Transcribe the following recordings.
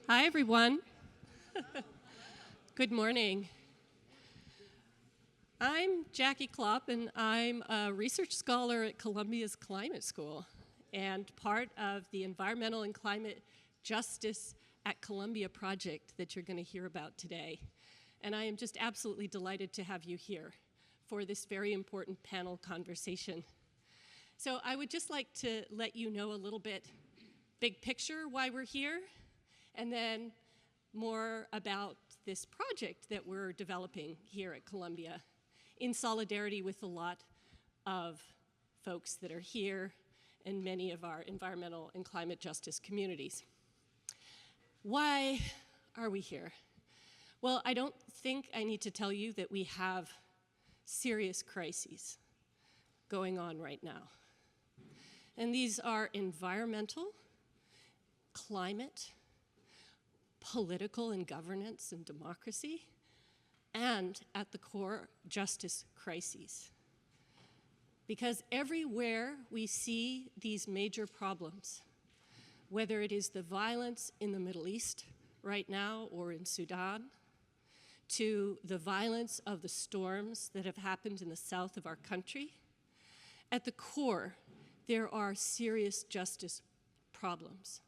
Hi, everyone. Good morning. I'm Jackie Klopp, and I'm a research scholar at Columbia's Climate School and part of the Environmental and Climate Justice at Columbia project that you're going to hear about today. And I am just absolutely delighted to have you here for this very important panel conversation. So I would just like to let you know a little bit, big picture, why we're here, and then more about this project that we're developing here at Columbia in solidarity with a lot of folks that are here and many of our environmental and climate justice communities. Why are we here? Well, I don't think I need to tell you that we have serious crises going on right now. And these are environmental, climate, political and governance and democracy, and at the core, justice crises. Because everywhere we see these major problems, whether it is the violence in the Middle East right now or in Sudan, to the violence of the storms that have happened in the south of our country, at the core, there are serious justice problems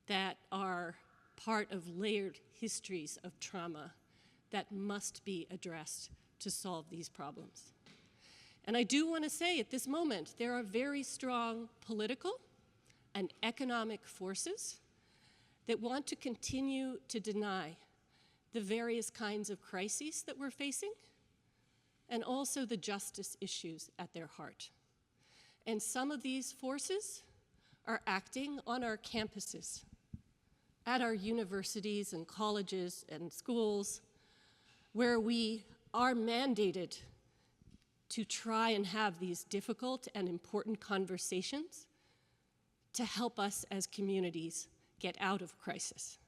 that are part of layered histories of trauma that must be addressed to solve these problems. And I do want to say at this moment, there are very strong political and economic forces that want to continue to deny the various kinds of crises that we're facing and also the justice issues at their heart. And some of these forces are acting on our campuses, at our universities and colleges and schools, where we are mandated to try and have these difficult and important conversations to help us as communities get out of crisis.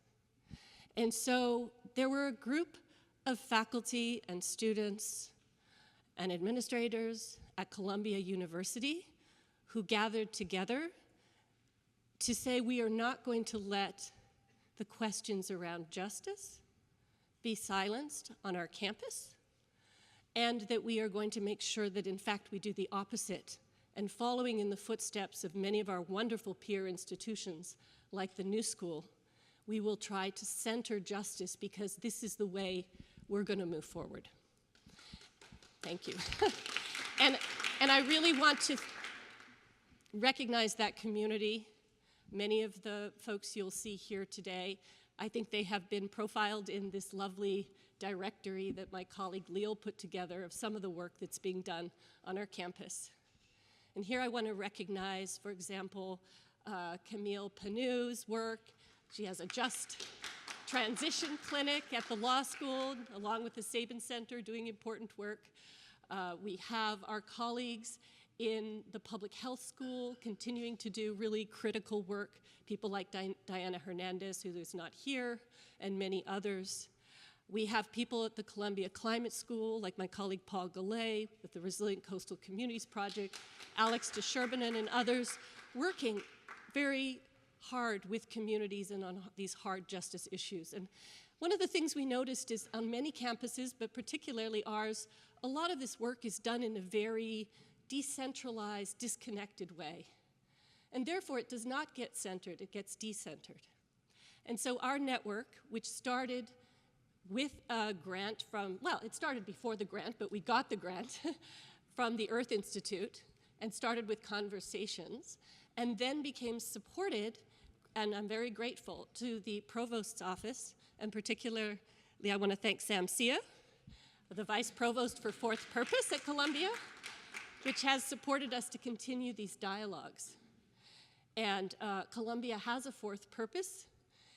And so there were a group of faculty and students and administrators at Columbia University who gathered together to say we are not going to let the questions around justice be silenced on our campus, and that we are going to make sure that, in fact, we do the opposite. And following in the footsteps of many of our wonderful peer institutions, like the New School, we will try to center justice because this is the way we're going to move forward. Thank you. and I really want to recognize that community. Many of the folks you'll see here today, I think they have been profiled in this lovely directory that my colleague Leal put together of some of the work that's being done on our campus. And here I want to recognize, for example, Camille Panu's work. She has a just transition clinic at the law school, along with the Sabin Center, doing important work. We have our colleagues in the public health school, continuing to do really critical work. People like Diana Hernandez, who is not here, and many others. We have people at the Columbia Climate School, like my colleague Paul Gallay with the Resilient Coastal Communities Project, Alex DeSherbanen and others, working very hard with communities and on these hard justice issues. And one of the things we noticed is on many campuses, but particularly ours, a lot of this work is done in a very decentralized, disconnected way. And therefore, it does not get centered, it gets decentered. And so our network, which started with a grant from, well, it started before the grant, but we got the grant from the Earth Institute and started with conversations, and then became supported, and I'm very grateful to the Provost's office, and particularly I want to thank Sam Sia, the Vice Provost for Fourth Purpose at Columbia, which has supported us to continue these dialogues. And Columbia has a fourth purpose,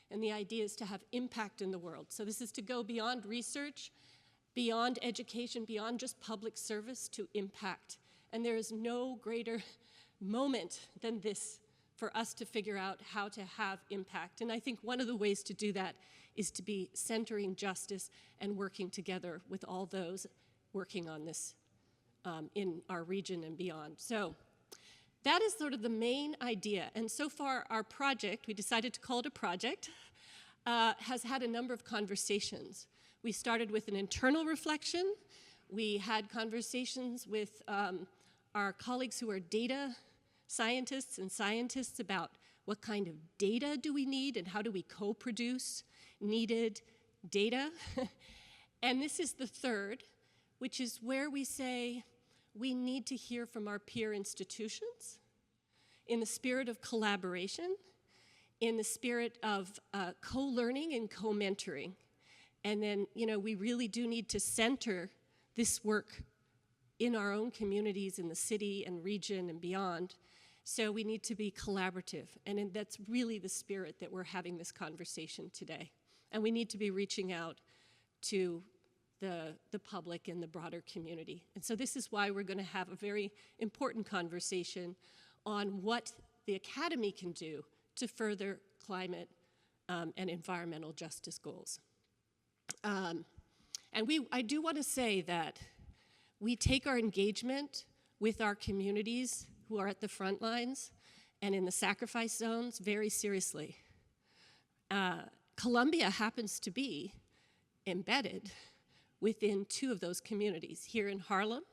and the idea is to have impact in the world. So this is to go beyond research, beyond education, beyond just public service to impact. And there is no greater moment than this for us to figure out how to have impact. And I think one of the ways to do that is to be centering justice and working together with all those working on this in our region and beyond. So that is sort of the main idea. And so far, our project, we decided to call it a project, has had a number of conversations. We started with an internal reflection. We had conversations with our colleagues who are data scientists and scientists about what kind of data do we need and how do we co-produce needed data. And this is the third, which is where we say we need to hear from our peer institutions in the spirit of collaboration, in the spirit of co-learning and co-mentoring. And then, we really do need to center this work in our own communities in the city and region and beyond. So we need to be collaborative. And that's really the spirit that we're having this conversation today. And we need to be reaching out to the public and the broader community. And so this is why we're going to have a very important conversation on what the Academy can do to further climate and environmental justice goals. I do want to say that we take our engagement with our communities who are at the front lines and in the sacrifice zones very seriously. Columbia happens to be embedded within two of those communities, here in Harlem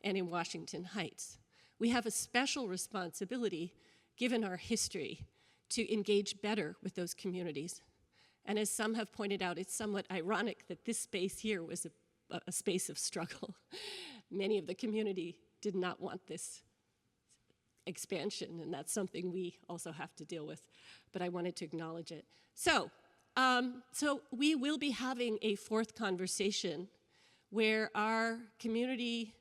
and in Washington Heights. We have a special responsibility, given our history, to engage better with those communities. And as some have pointed out, it's somewhat ironic that this space here was a space of struggle. Many of the community did not want this expansion, and that's something we also have to deal with, but I wanted to acknowledge it. So we will be having a fourth conversation where our community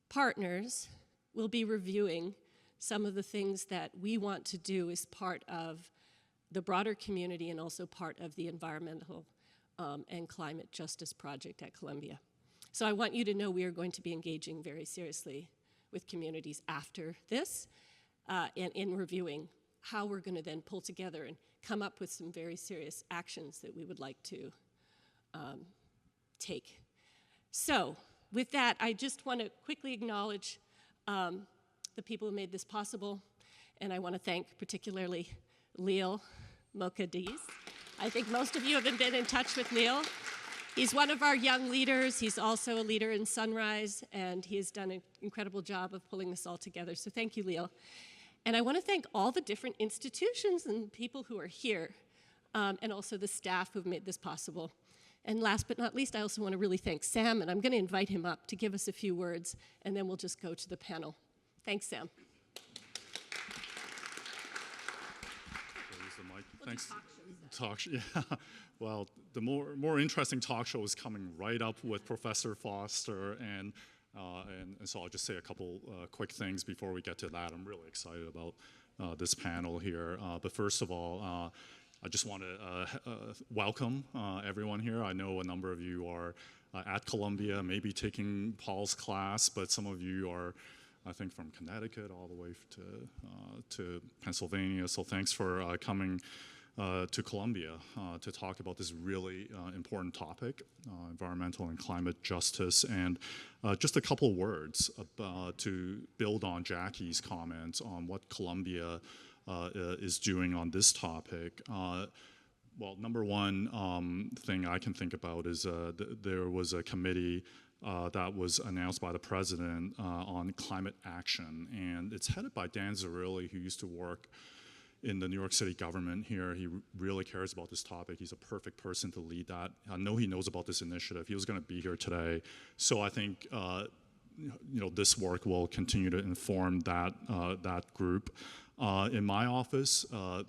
partners will be reviewing some of the things that we want to do as part of the broader community and also part of the environmental and climate justice project at Columbia. So I want you to know we are going to be engaging very seriously with communities after this and in reviewing how we're going to then pull together and come up with some very serious actions that we would like to take. So with that, I just want to quickly acknowledge the people who made this possible, and I want to thank particularly Leal Mokadiz. I think most of you have been in touch with Leal. He's one of our young leaders. He's also a leader in Sunrise, and he has done an incredible job of pulling this all together. So thank you, Leal. And I want to thank all the different institutions and people who are here, and also the staff who've made this possible. And last but not least, I also want to really thank Sam, and I'm going to invite him up to give us a few words, and then we'll just go to the panel. Thanks, Sam. There's the mic. Thanks. Talk show. Yeah. Well, the more interesting talk show is coming right up with Professor Foster, and so I'll just say a couple quick things before we get to that. I'm really excited about this panel here. But first of all, I just want to welcome everyone here. I know a number of you are at Columbia, maybe taking Paul's class, but some of you are, I think, from Connecticut all the way to Pennsylvania. So thanks for coming to Columbia to talk about this really important topic, environmental and climate justice. And just a couple words to build on Jackie's comments on what Columbia is doing on this topic. Well, number one thing I can think about is there was a committee that was announced by the president on climate action, and it's headed by Dan Zarilli, who used to work in the New York City government here. He really cares about this topic. He's a perfect person to lead that. I know he knows about this initiative. He was going to be here today, so I think this work will continue to inform that group. In my office,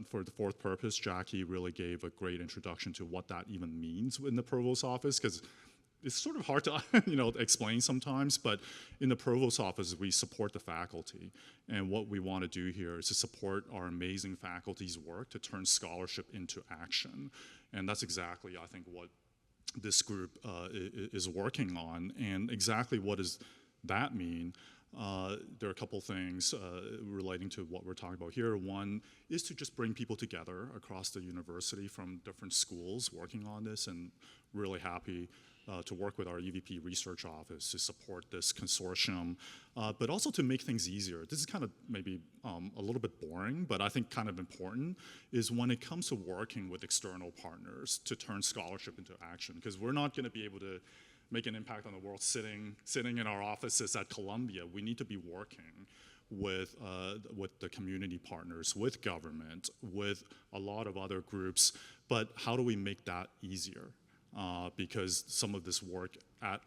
for the fourth purpose, Jackie really gave a great introduction to what that even means in the provost's office, because it's sort of hard to explain sometimes, but in the provost's office, we support the faculty. And what we want to do here is to support our amazing faculty's work to turn scholarship into action. And that's exactly, I think, what this group is working on. And exactly what does that mean? There are a couple things relating to what we're talking about here. One is to just bring people together across the university from different schools working on this, and really happy to work with our EVP research office to support this consortium, but also to make things easier. This is kind of maybe a little bit boring, but I think kind of important, is when it comes to working with external partners to turn scholarship into action, because we're not going to be able to make an impact on the world sitting in our offices at Columbia. We need to be working with the community partners, with government, with a lot of other groups, but how do we make that easier? Because some of this work at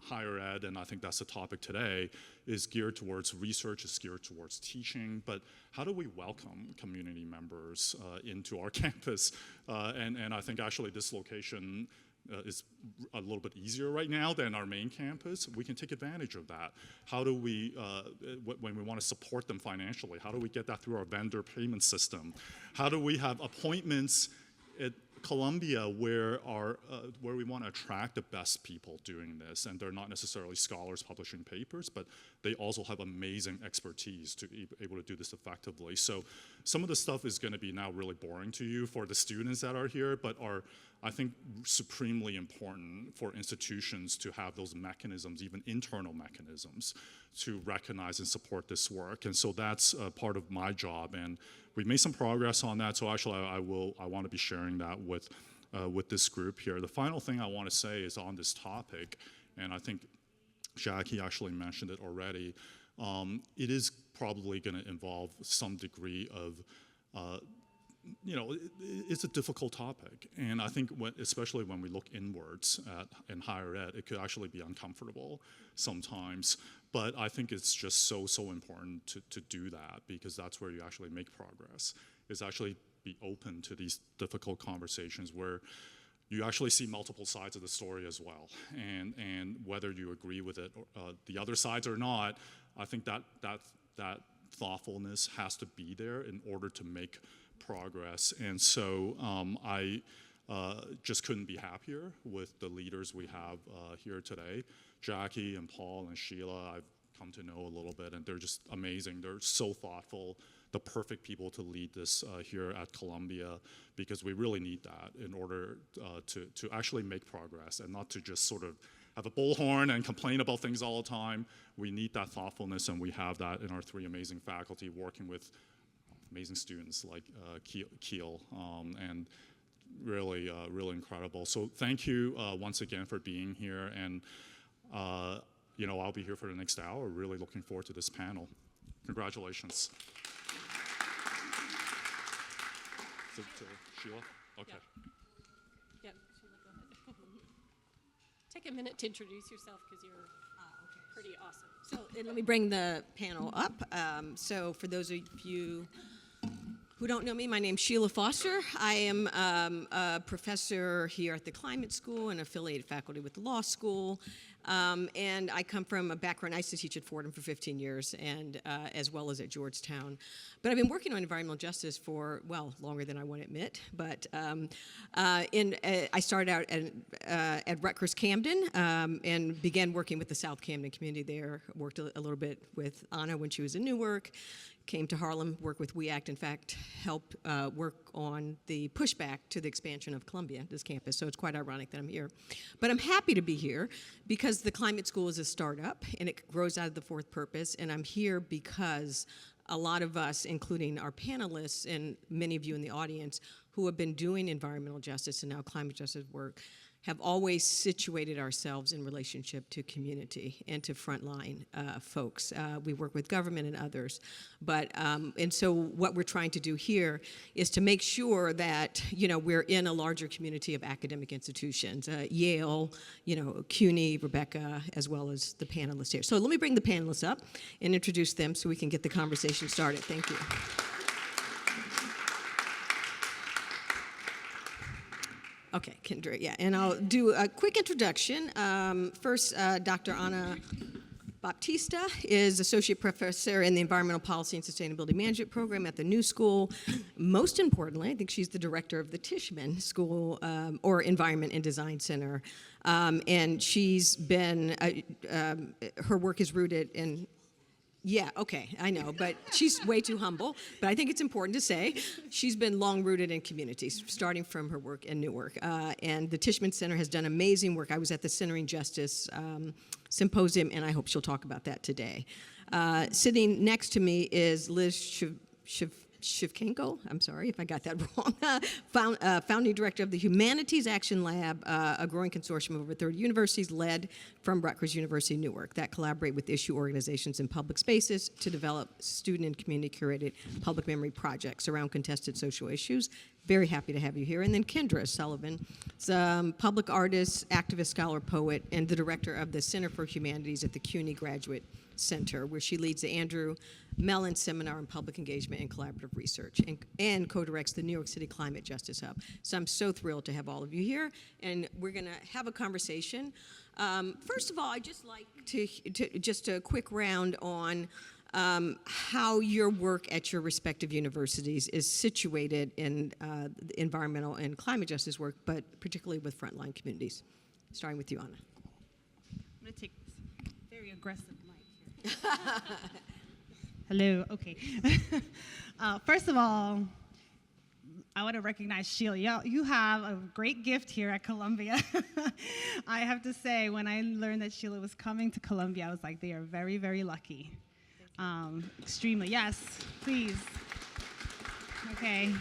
higher ed, and I think that's the topic today, is geared towards research, is geared towards teaching, but how do we welcome community members into our campus? And I think actually this location is a little bit easier right now than our main campus. We can take advantage of that. How do we, when we want to support them financially, how do we get that through our vendor payment system? How do we have appointments at Columbia where we want to attract the best people doing this, and they're not necessarily scholars publishing papers, but they also have amazing expertise to be able to do this effectively. So some of the stuff is going to be now really boring to you for the students that are here, but are, I think, supremely important for institutions to have those mechanisms, even internal mechanisms, to recognize and support this work. And so that's part of my job, and we've made some progress on that. So actually, I want to be sharing that with this group here. The final thing I want to say is on this topic, and I think Jackie actually mentioned it already. It is probably going to involve some degree of it's a difficult topic, and I think especially when we look inwards in higher ed, it could actually be uncomfortable sometimes. But I think it's just so important to do that, because that's where you actually make progress, is actually be open to these difficult conversations where you actually see multiple sides of the story as well, and whether you agree with it, the other sides or not, I think that thoughtfulness has to be there in order to make progress. And so I just couldn't be happier with the leaders we have here today. Jackie and Paul and Sheila, I've come to know a little bit, and they're just amazing. They're so thoughtful, the perfect people to lead this here at Columbia, because we really need that in order to actually make progress, and not to just sort of have a bullhorn and complain about things all the time. We need that thoughtfulness, and we have that in our three amazing faculty working with amazing students like Keel, and really incredible. So thank you once again for being here, and I'll be here for the next hour. Really looking forward to this panel. Congratulations. To Sheila? Okay. Yeah, Sheila, go ahead. Take a minute to introduce yourself, because you're pretty awesome. So let me bring the panel up. So for those of you who don't know me, my name's Sheila Foster. I am a professor here at the Climate School and affiliated faculty with the law school. And I come from a background, I used to teach at Fordham for 15 years, and as well as at Georgetown. But I've been working on environmental justice for, well, longer than I want to admit. But I started out at Rutgers Camden and began working with the South Camden community there. Worked a little bit with Anna when she was in Newark. Came to Harlem, worked with WEACT, in fact, helped work on the pushback to the expansion of Columbia, this campus, so it's quite ironic that I'm here. But I'm happy to be here because the Climate School is a startup, and it grows out of the fourth purpose, and I'm here because a lot of us, including our panelists and many of you in the audience, who have been doing environmental justice and now climate justice work, have always situated ourselves in relationship to community and to frontline folks. We work with government and others. But, and so what we're trying to do here is to make sure that, we're in a larger community of academic institutions, Yale, CUNY, Rebecca, as well as the panelists here. So let me bring the panelists up and introduce them so we can get the conversation started. Thank you. Okay, Kendra, yeah, and I'll do a quick introduction. First, Dr. Anna Baptista is Associate Professor in the Environmental Policy and Sustainability Management Program at the New School. Most importantly, I think she's the director of the Tishman School, or Environment and Design Center. And she's been, her work is rooted in Yeah, okay, I know, but she's way too humble. But I think it's important to say she's been long rooted in communities, starting from her work in Newark. And the Tishman Center has done amazing work. I was at the Centering Justice Symposium, and I hope she'll talk about that today. Sitting next to me is Liz Shevchenko, I'm sorry if I got that wrong, founding director of the Humanities Action Lab, a growing consortium of over 30 universities led from Rutgers University Newark that collaborate with issue organizations in public spaces to develop student and community-curated public memory projects around contested social issues. Very happy to have you here. And then Kendra Sullivan, public artist, activist, scholar, poet, and the director of the Center for Humanities at the CUNY Graduate Center, where she leads the Andrew Mellon Seminar on Public Engagement and Collaborative Research and co-directs the New York City Climate Justice Hub. So I'm so thrilled to have all of you here, and we're going to have a conversation. First of all, I'd just like to just a quick round on how your work at your respective universities is situated in environmental and climate justice work, but particularly with frontline communities. Starting with you, Anna. I'm going to take this very aggressive mic here. Hello, okay. First of all, I want to recognize Sheila. You have a great gift here at Columbia. I have to say, when I learned that Sheila was coming to Columbia, I was like, they are very, very lucky. Extremely, yes, please. Okay.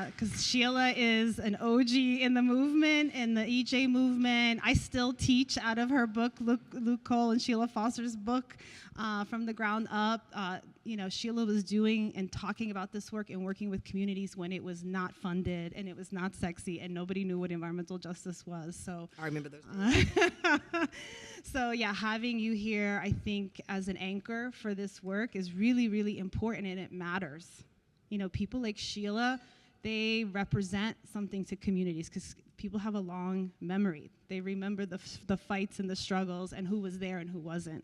Because Sheila is an OG in the movement, in the EJ movement. I still teach out of her book, Luke Cole and Sheila Foster's book, From the Ground Up. Sheila was doing and talking about this work and working with communities when it was not funded and it was not sexy and nobody knew what environmental justice was. So I remember those days. So yeah, having you here, I think, as an anchor for this work is really, really important, and it matters. People like Sheila, they represent something to communities because people have a long memory. They remember the fights and the struggles and who was there and who wasn't.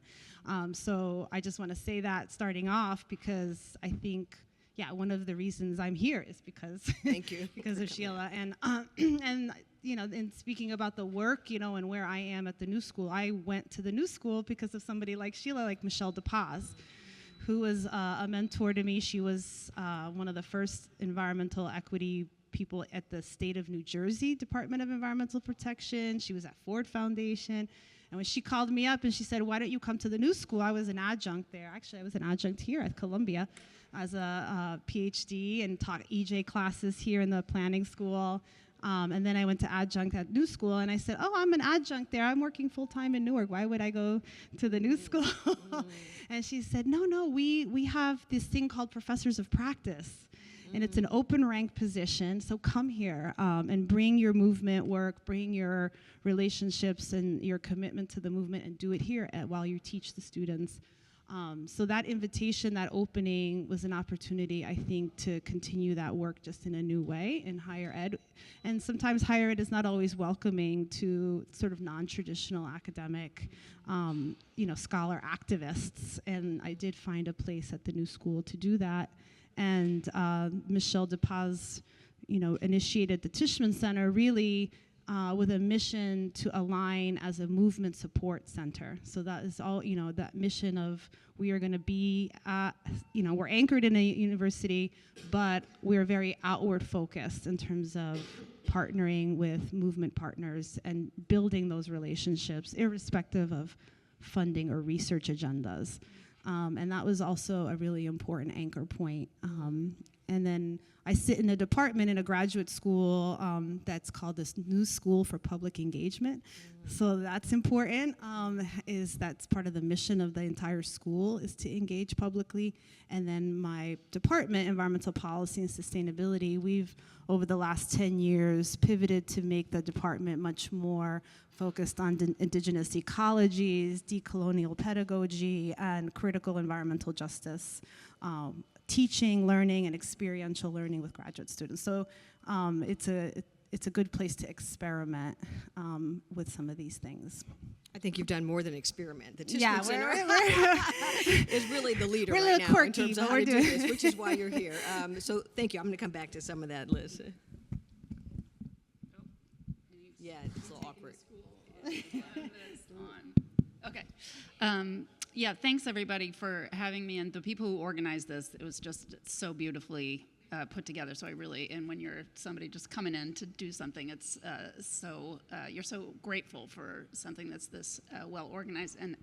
So I just want to say that starting off because I think, one of the reasons I'm here is because thank you because of Sheila. And in speaking about the work, and where I am at the New School, I went to the New School because of somebody like Sheila, like Michelle DePaz, who was a mentor to me. She was one of the first environmental equity people at the state of New Jersey Department of Environmental Protection. She was at Ford Foundation. And when she called me up and she said, why don't you come to the New School? I was an adjunct there. Actually, I was an adjunct here at Columbia as a PhD and taught EJ classes here in the planning school. And then I went to adjunct at New School, and I said, I'm an adjunct there. I'm working full-time in Newark. Why would I go to the New School? And she said, no, we have this thing called professors of practice, and it's an open rank position, so come here and bring your movement work, bring your relationships and your commitment to the movement, and do it here while you teach the students. So that invitation, that opening was an opportunity, I think, to continue that work just in a new way in higher ed. And sometimes higher ed is not always welcoming to sort of non-traditional academic, scholar activists. And I did find a place at the New School to do that. And Michelle DePaz, initiated the Tishman Center really with a mission to align as a movement support center. So that is all, that mission of we are going to be, we're anchored in a university, but we're very outward focused in terms of partnering with movement partners and building those relationships, irrespective of funding or research agendas. And that was also a really important anchor point. And then I sit in a department in a graduate school that's called this New School for Public Engagement. So that's important, that's part of the mission of the entire school is to engage publicly. And then my department, Environmental Policy and Sustainability, we've, over the last 10 years, pivoted to make the department much more focused on indigenous ecologies, decolonial pedagogy, and critical environmental justice teaching, learning, and experiential learning with graduate students. So it's a good place to experiment with some of these things. I think you've done more than experiment. The Tishman Center we're is really the leader we're a right little now quirky, in terms of but how we're to do doing this, which is why you're here. So thank you. I'm going to come back to some of that, Liz. Yeah, it's a little awkward. Okay. Yeah, thanks everybody for having me, and the people who organized this. It was just so beautifully put together. So I really, and when you're somebody just coming in to do something, it's you're so grateful for something that's this well organized. And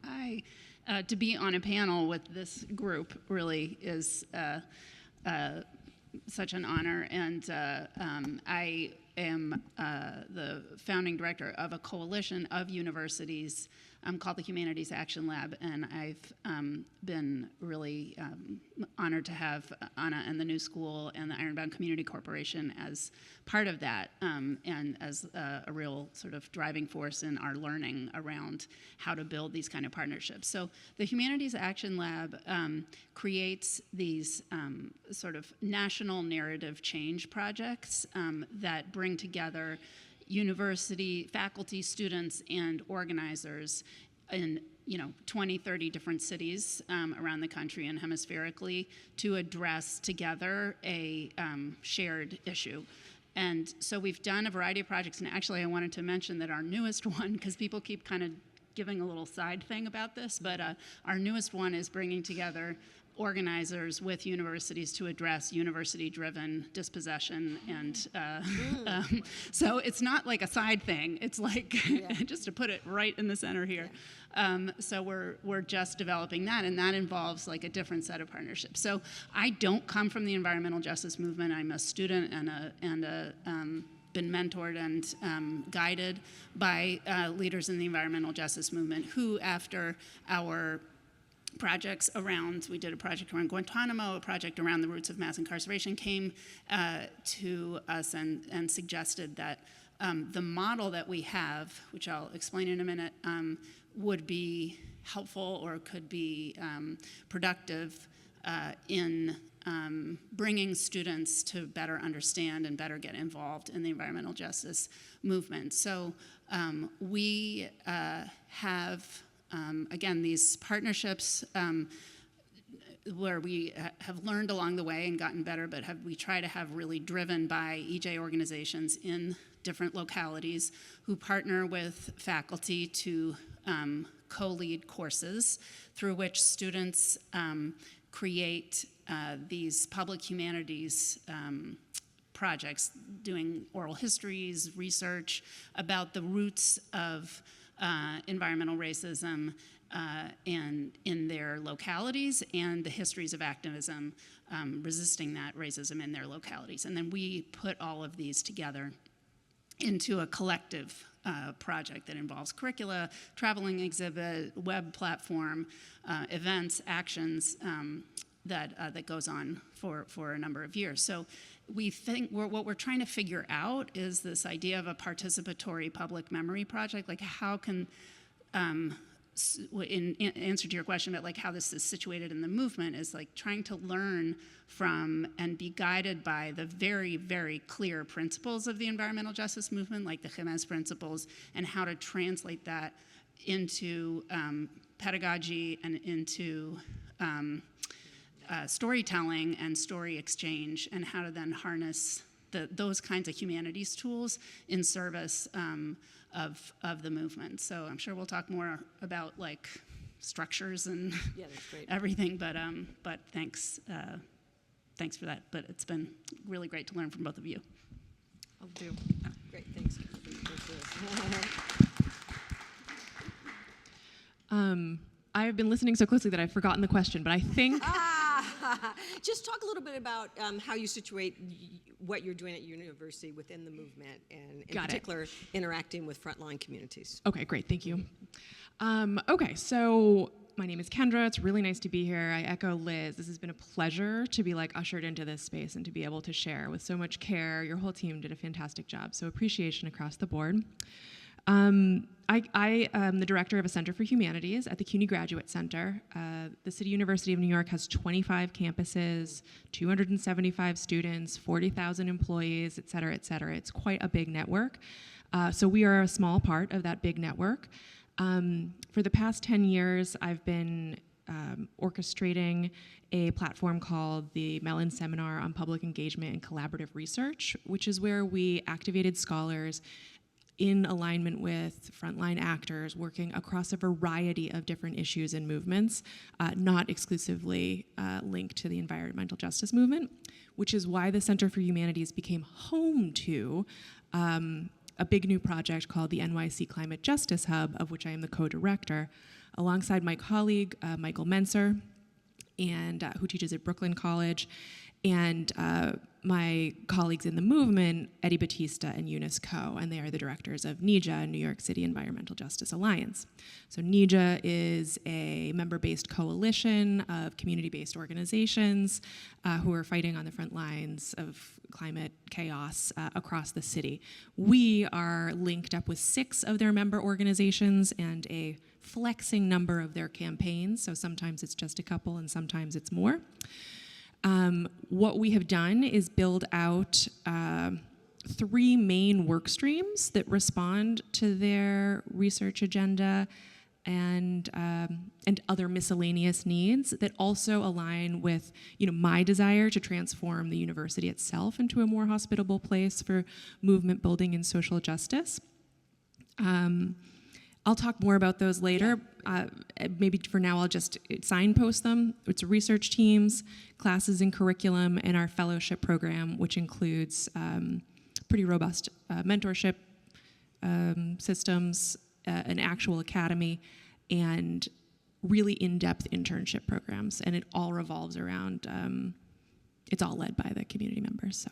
to be on a panel with this group really is such an honor. And I am the founding director of a coalition of universities called the Humanities Action Lab, and I've been really honored to have Anna and the New School and the Ironbound Community Corporation as part of that, and as a real sort of driving force in our learning around how to build these kind of partnerships. So the Humanities Action Lab creates these sort of national narrative change projects that bring together university, faculty, students, and organizers in 20, 30 different cities around the country and hemispherically to address together a shared issue. And so we've done a variety of projects, and actually I wanted to mention that our newest one, because people keep kind of giving a little side thing about this, but our newest one is bringing together organizers with universities to address university-driven dispossession, and so it's not like a side thing. It's like just to put it right in the center here. So we're just developing that, and that involves like a different set of partnerships. So I don't come from the environmental justice movement. I'm a student and been mentored and guided by leaders in the environmental justice movement who, after our projects around, we did a project around Guantanamo, a project around the roots of mass incarceration, came to us and suggested that the model that we have, which I'll explain in a minute, would be helpful or could be productive in bringing students to better understand and better get involved in the environmental justice movement. So we have again, these partnerships where we have learned along the way and gotten better, but we try to have really driven by EJ organizations in different localities who partner with faculty to co-lead courses through which students create these public humanities projects, doing oral histories, research about the roots of environmental racism and in their localities, and the histories of activism resisting that racism in their localities. And then we put all of these together into a collective project that involves curricula, traveling exhibit, web platform, events, actions that goes on for a number of years. So we think what we're trying to figure out is this idea of a participatory public memory project. Like, how can, in answer to your question about like how this is situated in the movement, is like trying to learn from and be guided by the very, very clear principles of the environmental justice movement, like the Jiménez principles, and how to translate that into pedagogy and into storytelling and story exchange, and how to then harness those kinds of humanities tools in service of the movement. So I'm sure we'll talk more about like structures and that's great. everything, but thanks for that. But it's been really great to learn from both of you. I'll do. Great, thanks. I've been listening so closely that I've forgotten the question, but I think... Just talk a little bit about how you situate what you're doing at your university within the movement, and in particular, interacting with frontline communities. Okay, great, thank you. Okay, so my name is Kendra. It's really nice to be here. I echo Liz. This has been a pleasure to be like ushered into this space and to be able to share with so much care. Your whole team did a fantastic job, so appreciation across the board. I am the director of a Center for Humanities at the CUNY Graduate Center. The City University of New York has 25 campuses, 275 students, 40,000 employees, et cetera, et cetera. It's quite a big network. So we are a small part of that big network. For the past 10 years, I've been orchestrating a platform called the Mellon Seminar on Public Engagement and Collaborative Research, which is where we activated scholars in alignment with frontline actors working across a variety of different issues and movements, not exclusively linked to the environmental justice movement, which is why the Center for Humanities became home to a big new project called the NYC Climate Justice Hub, of which I am the co-director, alongside my colleague, Michael Menser, and who teaches at Brooklyn College, and my colleagues in the movement, Eddie Baptista and Eunice Coe, and they are the directors of NEJA, New York City Environmental Justice Alliance. So NEJA is a member-based coalition of community-based organizations who are fighting on the front lines of climate chaos across the city. We are linked up with 6 of their member organizations and a flexing number of their campaigns, so sometimes it's just a couple and sometimes it's more. What we have done is build out 3 main work streams that respond to their research agenda and other miscellaneous needs that also align with, my desire to transform the university itself into a more hospitable place for movement building and social justice. I'll talk more about those later. Maybe for now I'll just signpost them. It's research teams, classes and curriculum, and our fellowship program, which includes pretty robust mentorship systems, an actual academy, and really in-depth internship programs. And it all revolves around, it's all led by the community members. So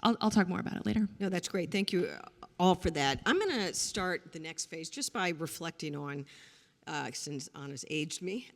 I'll talk more about it later. No, that's great. Thank you all for that. I'm going to start the next phase just by reflecting on, since Anna's aged me,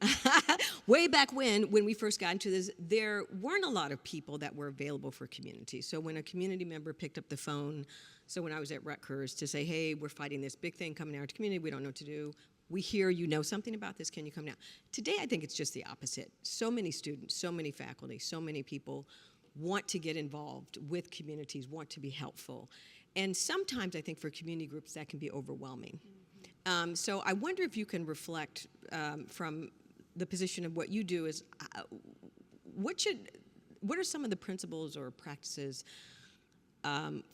way back when we first got into this, there weren't a lot of people that were available for community. So when a community member picked up the phone, so when I was at Rutgers, to say, hey, we're fighting this big thing coming out of the community, we don't know what to do. We hear you know something about this, can you come down? Today, I think it's just the opposite. So many students, so many faculty, so many people want to get involved with communities, want to be helpful. And sometimes I think for community groups that can be overwhelming. So I wonder if you can reflect from the position of what you do is, what are some of the principles or practices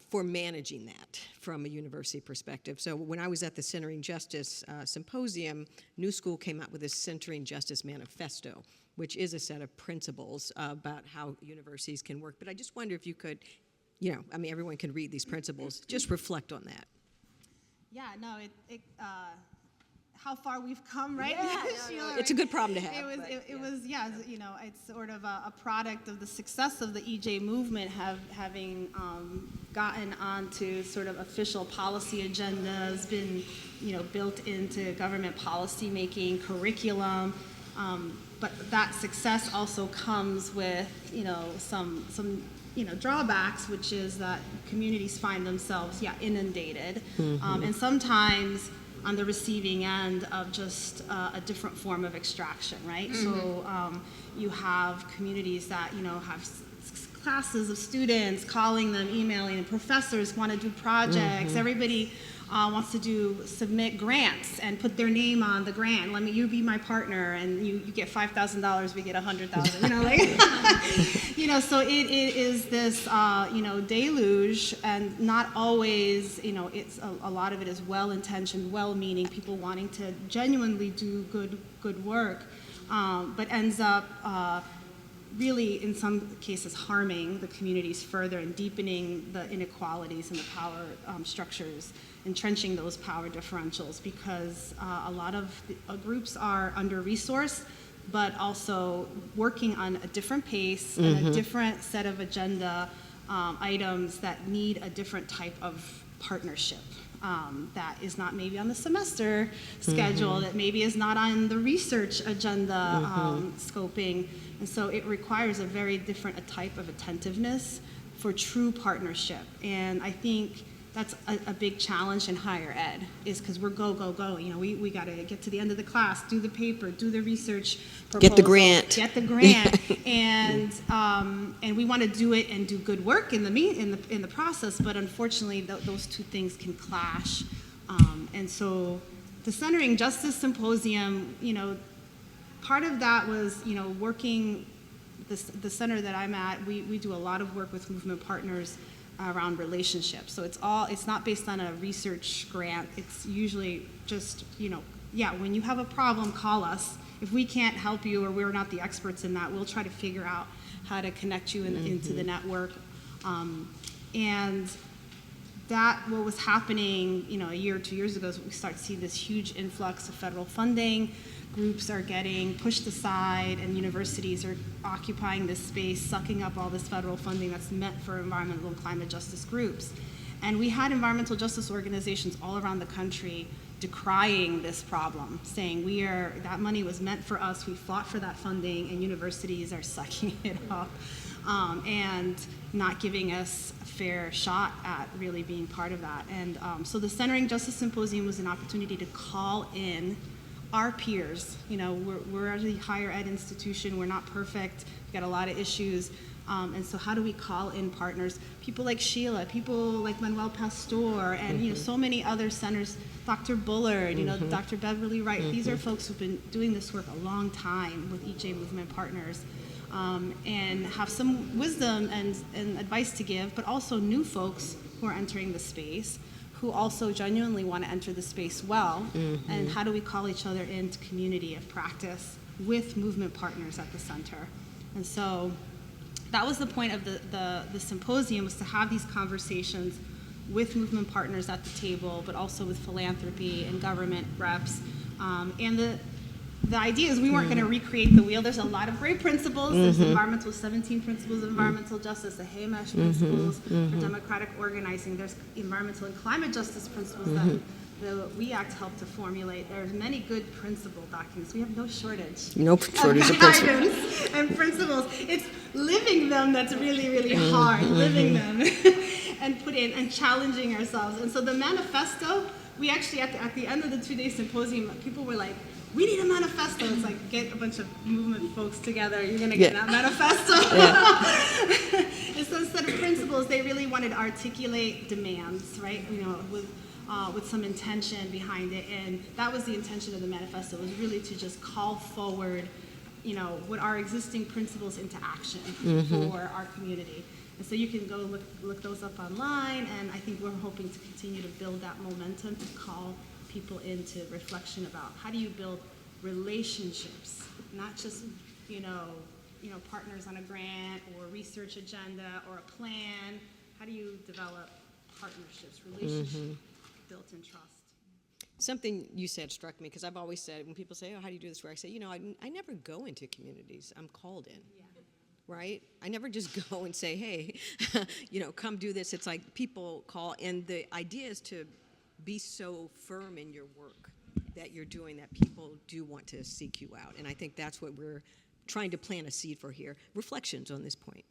for managing that from a university perspective? So when I was at the Centering Justice Symposium, New School came out with this Centering Justice Manifesto, which is a set of principles about how universities can work. But I just wonder if you could, everyone can read these principles, just reflect on that. Yeah, no, how far we've come, right? Yeah, Sheila, it's a good problem to have. It was, it's sort of a product of the success of the EJ movement having gotten onto sort of official policy agendas, been, built into government policy making, curriculum. But that success also comes with, some drawbacks, which is that communities find themselves, inundated, and sometimes on the receiving end of just a different form of extraction, right? So you have communities that, have classes of students calling them, emailing, and professors want to do projects. Everybody wants to submit grants and put their name on the grant. You be my partner, and you get $5,000, we get $100,000. So it is this, deluge, and not always, it's a lot of it is well-intentioned, well-meaning, people wanting to genuinely do good work, but ends up really, in some cases, harming the communities further and deepening the inequalities and the power structures, entrenching those power differentials, because a lot of groups are under-resourced, but also working on a different pace and a different set of agenda items that need a different type of partnership. That is not maybe on the semester schedule, that maybe is not on the research agenda scoping. And so it requires a very different type of attentiveness for true partnership. And I think that's a big challenge in higher ed, is because we're go. We got to get to the end of the class, do the paper, do the research proposal, get the grant, and we want to do it and do good work in the process. But unfortunately, those two things can clash. And so, the Centering Justice Symposium, part of that was working the center that I'm at. We do a lot of work with movement partners. around relationships. So it's not based on a research grant. It's usually just, when you have a problem, call us. If we can't help you or we're not the experts in that, we'll try to figure out how to connect you into the network. And that, what was happening, a year or 2 years ago, is we start to see this huge influx of federal funding. Groups are getting pushed aside, and universities are occupying this space, sucking up all this federal funding that's meant for environmental and climate justice groups. And we had environmental justice organizations all around the country decrying this problem, saying that money was meant for us, we fought for that funding, and universities are sucking it up and not giving us a fair shot at really being part of that. And so the Centering Justice Symposium was an opportunity to call in our peers. We're a higher ed institution, we're not perfect, we've got a lot of issues. And so how do we call in partners? People like Sheila, people like Manuel Pastor, and so many other centers, Dr. Bullard, Dr. Beverly Wright. These are folks who've been doing this work a long time with EJ Movement Partners, and have some wisdom and advice to give, but also new folks who are entering the space, who also genuinely want to enter the space well. And how do we call each other into community of practice with movement partners at the center? And so that was the point of the symposium, was to have these conversations with movement partners at the table, but also with philanthropy and government reps. And the idea is we weren't going to recreate the wheel. There's a lot of great principles. There's 17 principles of environmental justice, the Haymash principles for democratic organizing. There's environmental and climate justice principles that the WE Act helped to formulate. There's many good principle documents. We have no shortage. No shortage of principles. And principles. It's living them that's really, really hard. Living them and put in and challenging ourselves. And so the manifesto, we actually, at the end of the 2-day symposium, people were like, we need a manifesto. It's like, get a bunch of movement folks together. You're going to get that manifesto. And so instead of principles, they really wanted to articulate demands, right? With some intention behind it. And that was the intention of the manifesto, was really to just call forward, what our existing principles into action for our community. And so you can go look those up online, and I think we're hoping to continue to build that momentum to call people into reflection about how do you build relationships, not just partners on a grant or research agenda or a plan. How do you develop partnerships, relationships built in trust? Something you said struck me, because I've always said, when people say, oh, how do you do this work? I say, I never go into communities. I'm called in. Right? I never just go and say, hey, come do this. It's like people call, and the idea is to be so firm in your work that you're doing that people do want to seek you out. And I think that's what we're trying to plant a seed for here. Reflections on this point.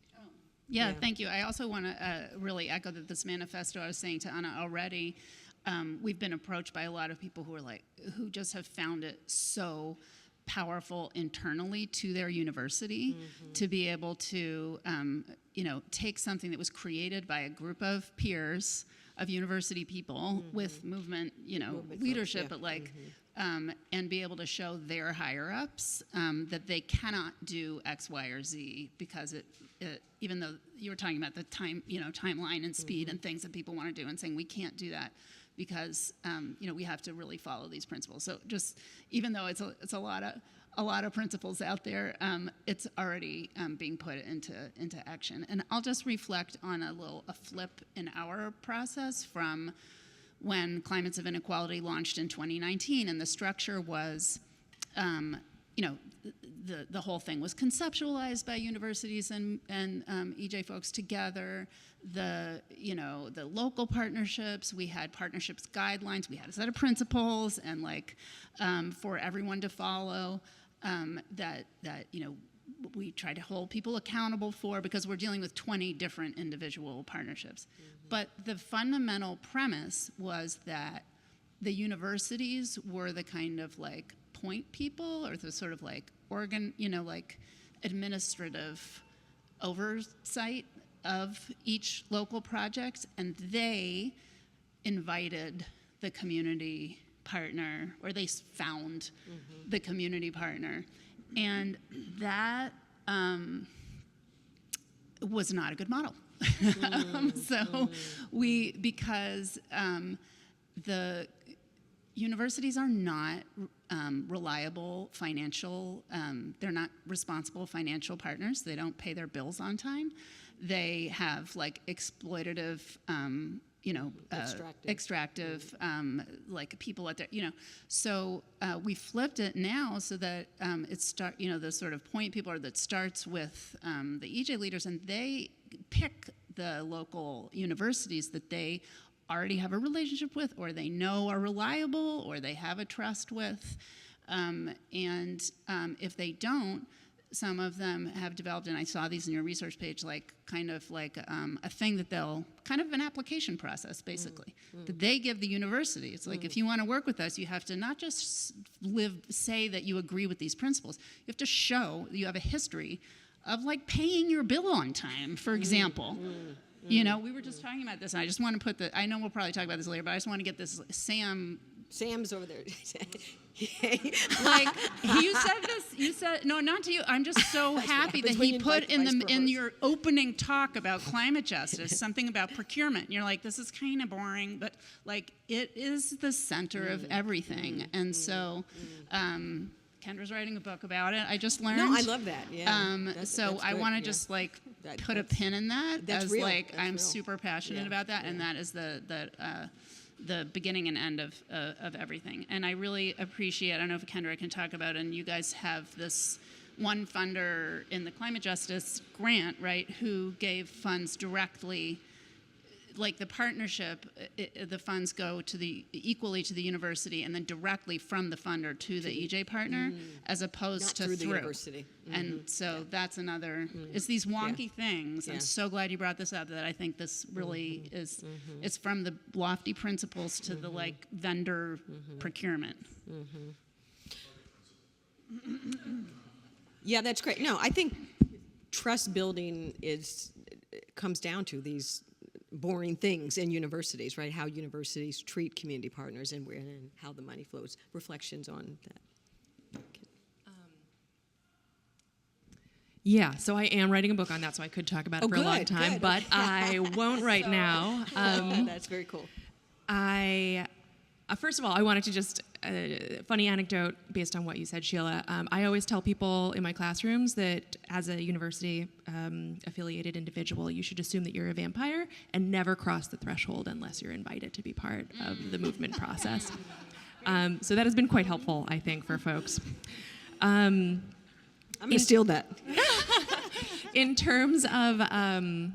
Yeah, thank you. I also want to really echo that this manifesto, I was saying to Anna already, we've been approached by a lot of people who just have found it so powerful internally to their university to be able to, take something that was created by a group of peers, of university people with movement, leadership, folks, but and be able to show their higher ups that they cannot do X, Y, or Z, because it even though you were talking about the timeline and speed and things that people want to do, and saying we can't do that because we have to really follow these principles. So just even though it's a lot of principles out there, it's already being put into action. And I'll just reflect on a flip in our process from when Climates of Inequality launched in 2019, and the structure was, the whole thing was conceptualized by universities and EJ folks together. The local partnerships, we had partnerships guidelines, we had a set of principles and for everyone to follow that we try to hold people accountable for, because we're dealing with 20 different individual partnerships. But the fundamental premise was that the universities were the kind of point people, or the sort of administrative oversight of each local project, and they invited the community partner, or they found the community partner. And that was not a good model. Because the universities are not reliable financial, they're not responsible financial partners. They don't pay their bills on time. They have like exploitative, extractive, like people at their, So we flipped it now so that the sort of point people are that starts with the EJ leaders, and they pick the local universities that they already have a relationship with, or they know are reliable, or they have a trust with. If they don't, some of them have developed, and I saw these in your research page, like kind of like a thing that they'll, kind of an application process, basically, that they give the university. It's like, if you want to work with us, you have to not just say that you agree with these principles, you have to show that you have a history of like paying your bill on time, for example. We were just talking about this, and I just want to put I know we'll probably talk about this later, but I just want to get this, Sam's over there. Like, you said, no, not to you. I'm just so happy that he put in your opening talk about climate justice, something about procurement. And you're like, this is kind of boring, but like, it is the center of everything. And so, Kendra's writing a book about it. I just learned. No, I love that. Yeah. That's I want to just like put a pin in that. That's as real. like That's I'm real. super passionate about that, and that is the beginning and end of everything. And I really appreciate. I don't know if Kendra can talk about it. And you guys have this one funder in the climate justice grant, right? Who gave funds directly. Like the partnership, the funds go equally to the university, and then directly from the funder to the EJ partner, as opposed Not to through the university. And so that's another. It's these wonky things. I'm so glad you brought this up. That I think this really is. It's from the lofty principles to the like vendor procurement. Yeah, that's great. No, I think trust building comes down to these boring things in universities, right? How universities treat community partners and how the money flows. Reflections on that. Yeah, so I am writing a book on that, so I could talk about it for a long time, but I won't right now. That's very cool. First of all, I wanted to just, funny anecdote based on what you said, Sheila. I always tell people in my classrooms that as a university affiliated individual, you should assume that you're a vampire and never cross the threshold unless you're invited to be part of the movement process. So that has been quite helpful, I think, for folks. I'm going to steal that. In terms of, I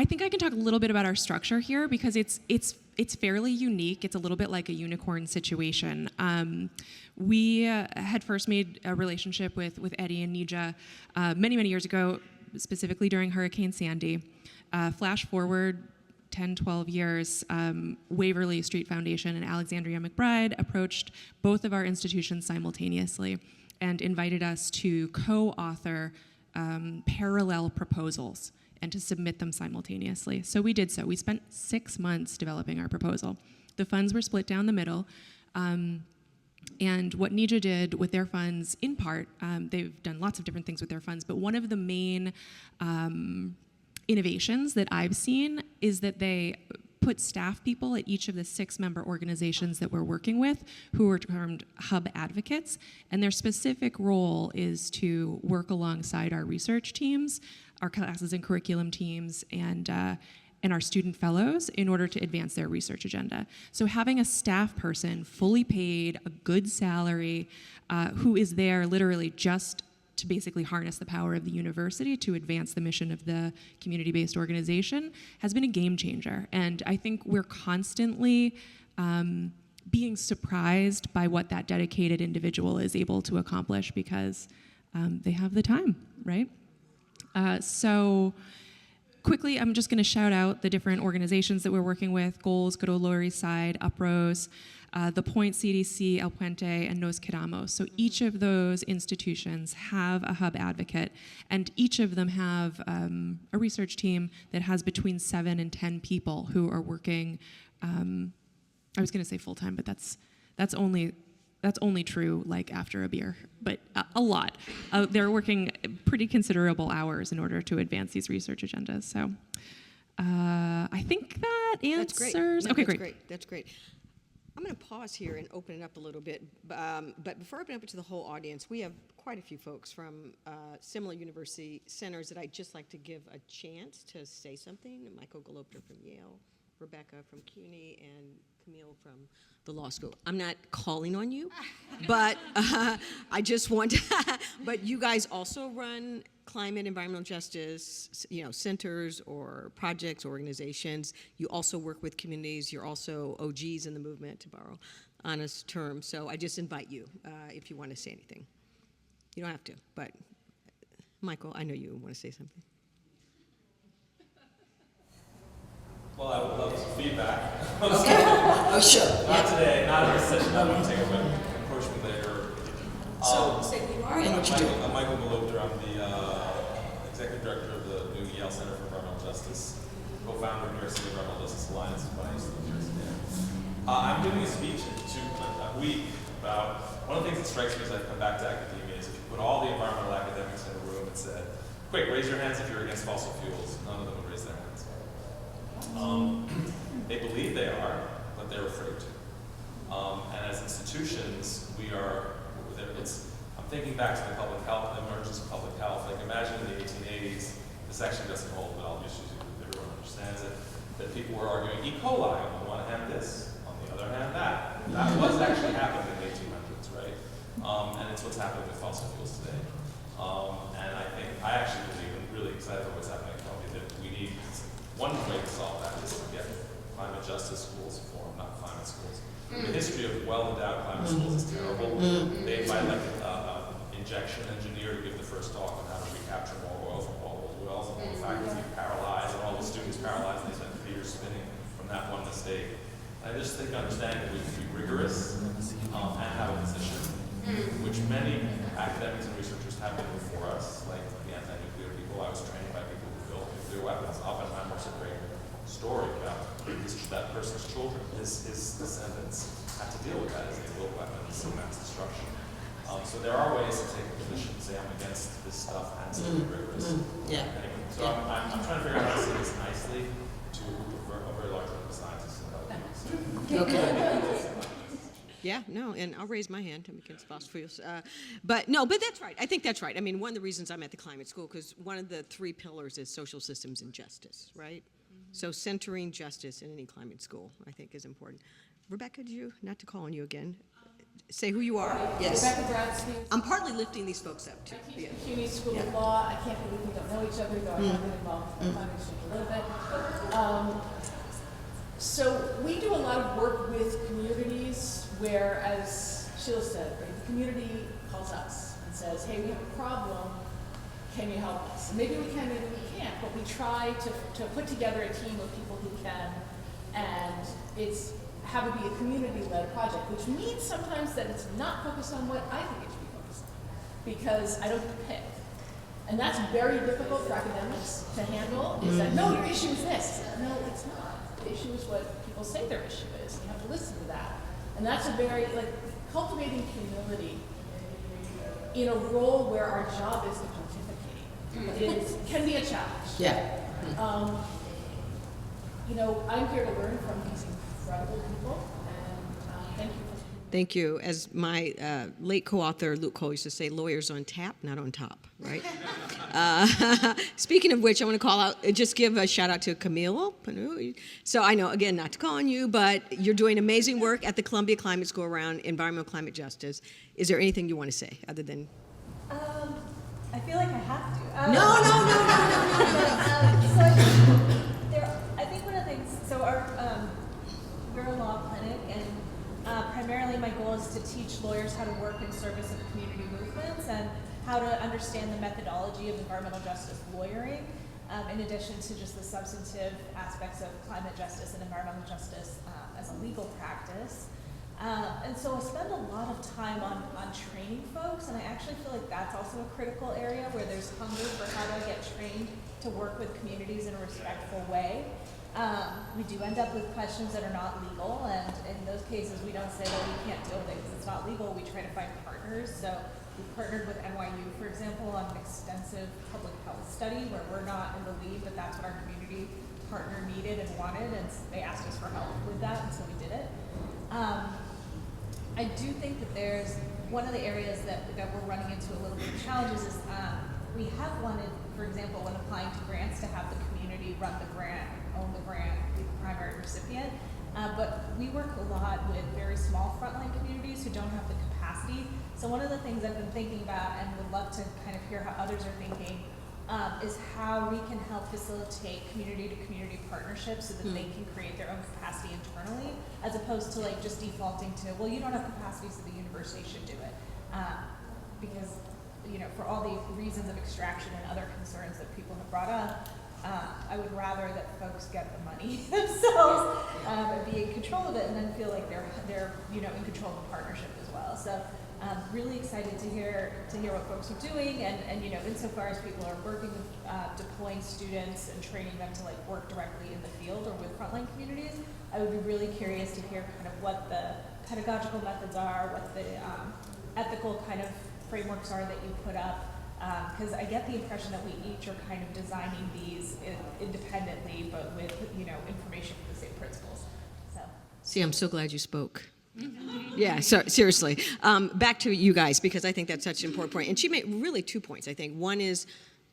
think I can talk a little bit about our structure here because it's fairly unique. It's a little bit like a unicorn situation. We had first made a relationship with Eddie and Nija many, many years ago, specifically during Hurricane Sandy. Flash forward 10, 12 years, Waverly Street Foundation and Alexandria McBride approached both of our institutions simultaneously and invited us to co-author parallel proposals and to submit them simultaneously. So we did so. We spent 6 months developing our proposal. The funds were split down the middle. And what Nija did with their funds, in part, they've done lots of different things with their funds, but one of the main innovations that I've seen is that they put staff people at each of the 6 member organizations that we're working with who are termed hub advocates, and their specific role is to work alongside our research teams, our classes and curriculum teams, and our student fellows in order to advance their research agenda. So having a staff person, fully paid, a good salary, who is there literally just to basically harness the power of the university to advance the mission of the community-based organization has been a game changer. And I think we're constantly being surprised by what that dedicated individual is able to accomplish because they have the time, right? So quickly, I'm just going to shout out the different organizations that we're working with: Goals, Good Old Lower East Side, Uprose, The Point CDC, El Puente, and Nos Quedamos. So each of those institutions have a hub advocate, and each of them have a research team that has between 7 and 10 people who are working, I was going to say full-time, but that's only that's only true like after a beer, but a lot. They're working pretty considerable hours in order to advance these research agendas. So I think that answers. That's great. No, Okay, That's great. I'm going to pause here and open it up a little bit. But before I open it up to the whole audience, we have quite a few folks from similar university centers that I'd just like to give a chance to say something. Michael Galopter from Yale, Rebecca from CUNY, and Camille from the law school. I'm not calling on you, but I just want to, but you guys also run climate, environmental justice, centers or projects, organizations. You also work with communities. You're also OGs in the movement, to borrow honest terms. So I just invite you if you want to say anything. You don't have to, but Michael, I know you want to say something. Well, I would love some feedback. Okay. Oh, sure. Not today, not in this session. I want to take a quick approach me later. So say who you are and what you do. I'm Michael Galopter. I'm the executive director of the new Yale Center for Environmental Justice, co-founder of New York City Environmental Justice Alliance when I used to live in New York City. I'm giving a speech to a week about one of the things that strikes me as I come back to academia is if you put all the environmental academics in a room and said, quick, raise your hands if you're against fossil fuels. None of them would raise their hands. They believe they are, but they're afraid to. And as institutions, we are, I'm thinking back to the public health, the emergence of public health. Like imagine in the 1880s, this actually doesn't hold, but I'll just use it if everyone understands it, that people were arguing E. coli on the one hand this, on the other hand that. That was actually happening in the 1800s, right? And it's what's happening with fossil fuels today. And I actually believe, and really excited about what's happening in Columbia, that we need one way to solve that is to get climate justice schools formed, not climate schools. The history of well-endowed climate schools is terrible. They invite like injection engineer to give the first talk on how to recapture more oil from all those wells, and all the faculty paralyzed, and all the students paralyzed, and they spent years spinning from that one mistake. I just think understanding that we can be rigorous and have a position, which many academics and researchers have been before us, like the anti-nuclear people. I was trained by people who built nuclear weapons. Oppenheimer's a great story about that person's children, his descendants have to deal with that as they build weapons of mass destruction. So there are ways to take a position and say I'm against this stuff and still be rigorous. Yeah. Anyway, so I'm trying to figure out how to say this nicely to a very large group of scientists and other people. Okay. Yeah, no, and I'll raise my hand. I'm against fossil fuels. But that's right. I think that's right. I mean, one of the reasons I'm at the climate school, because one of the three pillars is social systems and justice, right? So centering justice in any climate school, I think, is important. Rebecca, not to call on you again, say who you are. Yes. Rebecca Bradsky. I'm partly lifting these folks up, too. I teach at CUNY School of Law. I can't believe we don't know each other, though I have been involved in climate exchange a little bit. So we do a lot of work with communities where, as Sheila said, right, the community calls us and says, hey, we have a problem. Can you help us? Maybe we can, maybe we can't, but we try to put together a team of people who can, and it's have it be a community-led project, which means sometimes that it's not focused on what I think it should be focused on, because I don't pick. And that's very difficult for academics to handle, is that, no, your issue is this. No, it's not. The issue is what people say their issue is, and you have to listen to that. And that's a very, cultivating humility in a role where our job is to can be a challenge. Yeah. I'm here to learn from these incredible people, and thank you. Thank you. As my late co-author Luke Cole used to say, lawyers on tap, not on top, right? Speaking of which, I want to just give a shout out to Camille. So I know, again, not to call on you, but you're doing amazing work at the Columbia Climate School around environmental climate justice. Is there anything you want to say other than? I feel like I have to. No. So I think one of the things, we're a law clinic, and primarily my goal is to teach lawyers how to work in service of community movements and how to understand the methodology of environmental justice lawyering, in addition to just the substantive aspects of climate justice and environmental justice as a legal practice. And so I spend a lot of time on training folks, and I actually feel like that's also a critical area where there's hunger for how to get trained to work with communities in a respectful way. We do end up with questions that are not legal, and in those cases, we don't say that we can't deal with it because it's not legal. We try to find partners. So we partnered with NYU, for example, on an extensive public health study where we're not in the lead, but that's what our community partner needed and wanted, and they asked us for help with that, and so we did it. I do think that there's one of the areas that we're running into a little bit of challenges is we have wanted, for example, when applying to grants, to have the community run the grant, own the grant, be the primary recipient. But we work a lot with very small frontline communities who don't have the capacity. So one of the things I've been thinking about and would love to kind of hear how others are thinking is how we can help facilitate community-to-community partnerships so that they can create their own capacity internally, as opposed to like just defaulting to, well, you don't have capacity, so the university should do it. Because, you know, for all the reasons of extraction and other concerns that people have brought up, I would rather that folks get the money themselves and be in control of it, and then feel like they're you know, in control of the partnership as well. So really excited to hear what folks are doing, and you know, insofar as people are working with deploying students and training them to like work directly in the field or with frontline communities, I would be really curious to hear kind of what the pedagogical methods are, what the ethical kind of frameworks are that you put up. Because I get the impression that we each are kind of designing these independently, but with, you know, information from the same principles. So. See, I'm so glad you spoke. Yeah, so seriously. Back to you guys, because I think that's such an important point. And she made really 2 points, I think. One is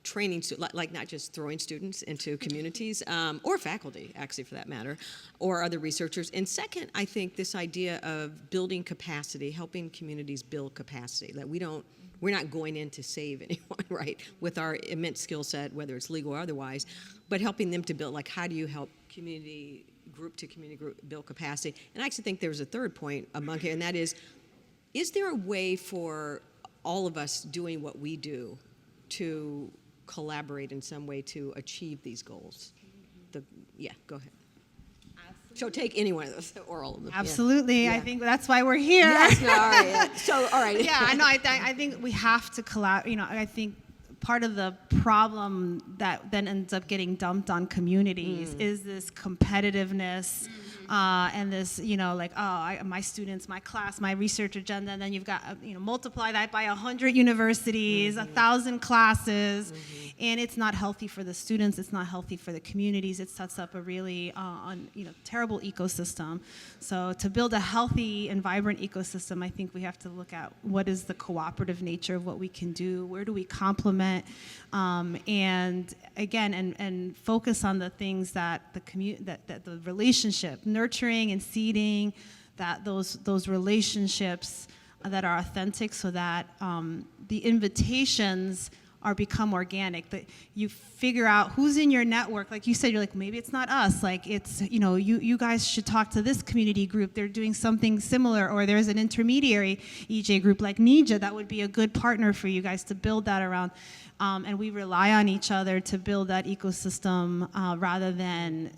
training, like not just throwing students into communities, or faculty, actually, for that matter, or other researchers. And second, I think this idea of building capacity, helping communities build capacity, that we're not going in to save anyone, right, with our immense skill set, whether it's legal or otherwise, but helping them to build, like, how do you help community group build capacity? And I actually think there's a third point among here, and that is there a way for all of us doing what we do to collaborate in some way to achieve these goals? Yeah, go ahead. So take any one of those, or all of them. Absolutely. Yeah. I think that's why we're here. Yes, no, all right. Yeah. So, all right. Yeah, I know. I think we have to collaborate. You know, I think part of the problem that then ends up getting dumped on communities is this competitiveness and this, you know, like, my students, my class, my research agenda, and then you've got, you know, multiply that by 100 universities, 1,000 classes, and it's not healthy for the students, it's not healthy for the communities, it sets up a really, terrible ecosystem. So to build a healthy and vibrant ecosystem, I think we have to look at what is the cooperative nature of what we can do, where do we complement, and again, and focus on the things that that the relationship, nurturing and seeding, that those relationships that are authentic, so that the invitations become organic, that you figure out who's in your network. Like you said, you're like, maybe it's not us, like it's, you know, you guys should talk to this community group, they're doing something similar, or there's an intermediary EJ group like NEJA that would be a good partner for you guys to build that around. And we rely on each other to build that ecosystem rather than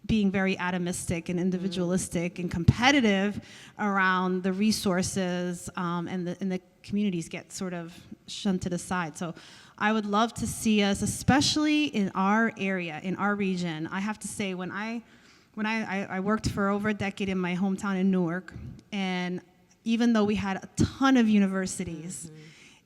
being very atomistic and individualistic and competitive around the resources, and the communities get sort of shunted aside. So I would love to see us, especially in our area, in our region. I have to say, when I worked for over a decade in my hometown in Newark, and even though we had a ton of universities,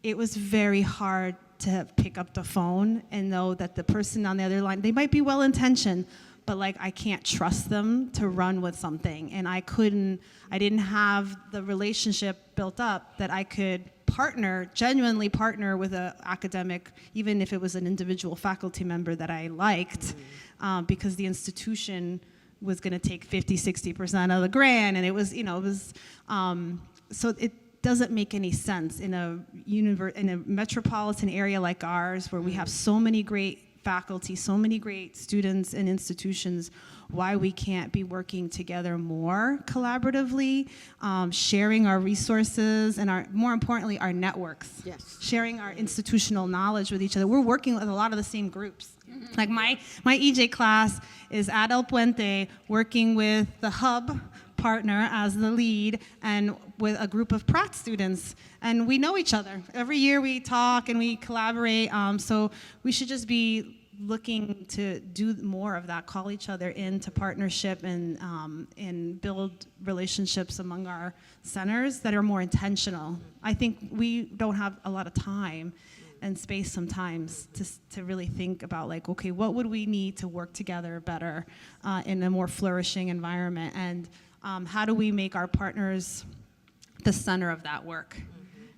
it was very hard to pick up the phone and know that the person on the other line, they might be well-intentioned, but like I can't trust them to run with something. And I didn't have the relationship built up that I could genuinely partner with an academic, even if it was an individual faculty member that I liked, because the institution was gonna take 50-60% of the grant, and it was, so it doesn't make any sense in a metropolitan area like ours, where we have so many great faculty, so many great students and institutions, why we can't be working together more collaboratively, sharing our resources and more importantly, our networks. Yes. Sharing our institutional knowledge with each other. We're working with a lot of the same groups. Like my EJ class is at El Puente, working with the hub partner as the lead, and with a group of Pratt students, and we know each other. Every year we talk and we collaborate, so we should just be looking to do more of that, call each other into partnership and build relationships among our centers that are more intentional. I think we don't have a lot of time and space sometimes to really think about, like, okay, what would we need to work together better in a more flourishing environment, and how do we make our partners the center of that work,